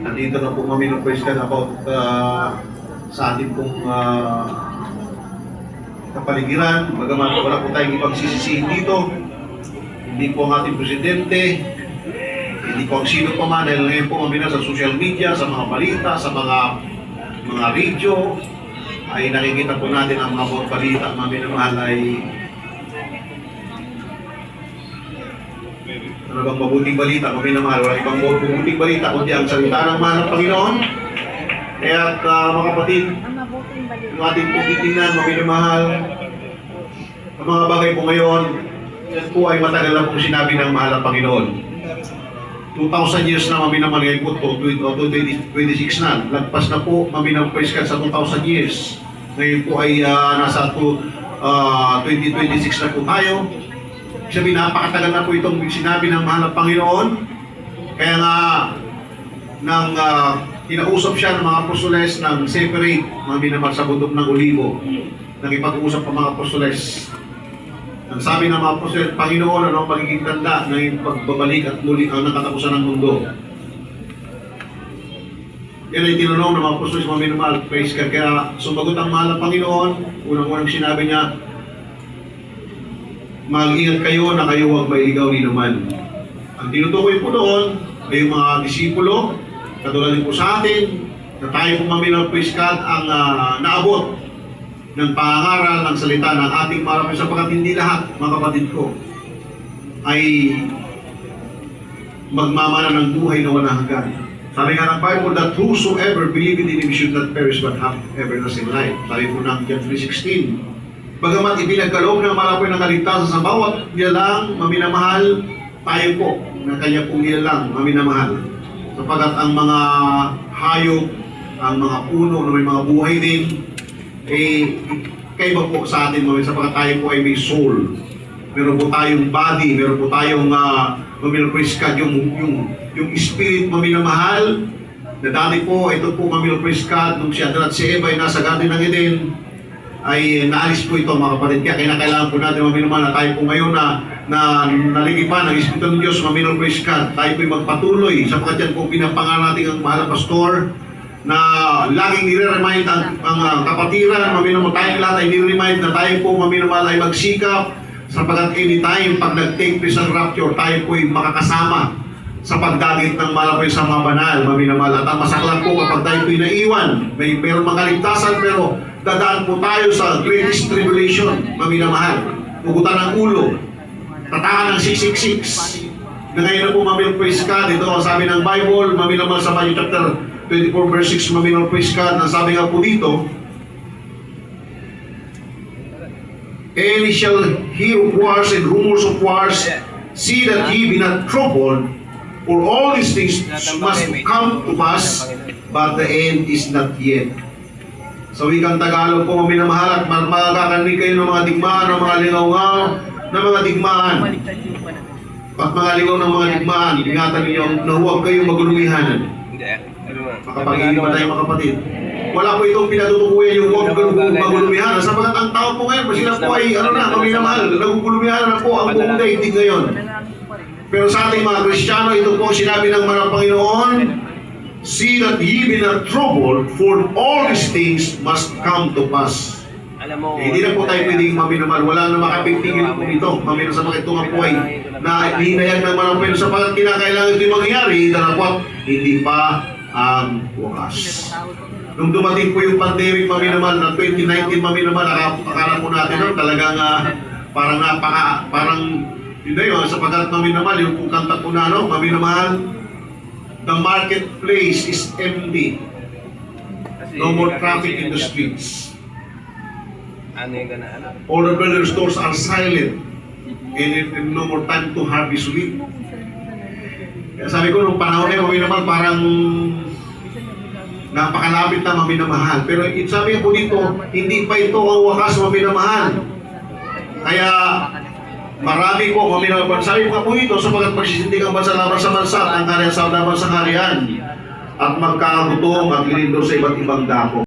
Nandito na po kami ng question about sa ating pong kapaligiran. Bagaman wala po tayong ibang sisisihin dito. Hindi po ang ating presidente, hindi po ang sino pa man, dahil ngayon po kami na sa social media, sa mga balita, sa mga radio, ay nakikita po natin ang mga buong balita, mga minamahal ay ano bang mabuting balita, mga minamahal, wala ibang mabuting balita, kundi ang salita ng mahal ng Panginoon. Kaya mga kapatid, yung ating pong titingnan, mga minamahal, ang mga bagay po ngayon, yan po ay matagal na pong sinabi ng mahal ng Panginoon. 2,000 years na maminamahal ngayon po, 2026 na. Lagpas na po, maminamahal sa 2,000 years. Ngayon po ay nasa 2026 na po tayo. Sabi, napakatagal na po itong sinabi ng mahal ng Panginoon. Kaya nga, nang kinausap siya ng mga apostoles ng separate, maminamahal sa bundok ng Olivo, nang ipag-uusap ang mga apostoles. Ang sabi ng mga apostoles, Panginoon, ano ang magiging tanda ng pagbabalik at muli ang nakatapusan ng mundo? Yan ay tinanong ng mga apostoles, mga minamahal, praise God. Kaya sumagot ang mahal ng Panginoon, unang-unang sinabi niya, mag-ingat kayo na kayo huwag mailigaw ni naman. Ang tinutukoy po doon ay yung mga disipulo, katulad din po sa atin, na tayo po maminamahal, praise God, ang naabot ng pangaral ng salita ng ating marami, sapagkat hindi lahat, mga kapatid ko, ay magmamana ng buhay na walang hanggan. Sabi nga ng Bible, that whosoever believe in him should not perish but have everlasting life. Sabi po ng John 3:16. Bagamat ipinagkaloob ng malapoy ng kaligtasan sa bawat nilalang maminamahal, tayo po na kanya pong nilalang maminamahal. Sapagkat ang mga hayop, ang mga puno na may mga buhay din, kaiba po sa atin mga sapagkat tayo po ay may soul. Meron po tayong body, meron po tayong mamilapriskat, yung spirit maminamahal, na dati po, ito po mamilapriskat, nung si Adra at si Eva ay nasa Garden ng Eden, ay naalis po ito mga kapatid. Kaya kailangan po natin maminamahal na tayo po ngayon na naligipan ng Espiritu ng Diyos mamilapriskat. Tayo po ay magpatuloy, sapagkat yan po pinapangalan natin ang mahal na pastor, na laging nire-remind ang kapatiran, maminamahal tayong lahat ay nire-remind na tayo po maminamahal ay magsikap, sapagkat anytime pag nag-take place ang rapture, tayo po ay makakasama sa pagdagit ng malapay sa mga banal, maminamahal. At ang masaklang po kapag tayo po ay naiwan, mayroong mga kaligtasan, pero dadaan po tayo sa greatest tribulation, maminamahal. Pugutan ng ulo, tatakan ng 666, na ngayon na po maminamahal praise God. Ito ang sabi ng Bible, maminamahal sa Matthew chapter 24 verse 6, maminamahal praise God, na sabi nga po dito, and shall hear of wars and rumors of wars, see that ye be not troubled, for all these things must come to pass, but the end is not yet. Sa wikang Tagalog po, maminamahal, at makakarinig kayo ng mga digmaan, ng mga lingaw-ngaw, ng mga digmaan. At mga lingaw ng mga digmaan, ingatan ninyo na huwag kayong magulumihan. Makapag-inig pa tayo mga kapatid. Wala po itong pinatutukuyan yung huwag magulumihan. Sapagkat ang tao po ngayon, sila po ay maminamahal, nagugulumihan na po ang buong daigdig ngayon. Pero sa ating mga Kristiyano, ito po sinabi ng mga Panginoon, see that ye be not troubled, for all these things must come to pass. Hindi na po tayo pwedeng maminamahal. Wala na makapigtigil po ito. Maminamahal sa mga itong apoy na hinayag ng mga Panginoon sapagkat kinakailangan ito yung mangyayari, dalakwat, hindi pa ang wakas. Nung dumating po yung pandemic, maminamahal, na 2019, maminamahal, akala po natin talagang parang yun na yun, sapagkat maminamahal, yung kung kanta po na maminamahal, the marketplace is empty. No more traffic in the streets. All the builder stores are silent. And no more time to harvest wheat. Kaya sabi ko, nung panahon na maminamahal, parang napakalapit na maminamahal. Pero sabi ko dito, hindi pa ito ang wakas maminamahal. Kaya marami po maminamahal. Sabi ko po ito, sapagkat magsisindig ang bansa laban sa bansa, ang karyan sa laban sa karyan, at magkakagutom at lilindor sa iba't ibang dako.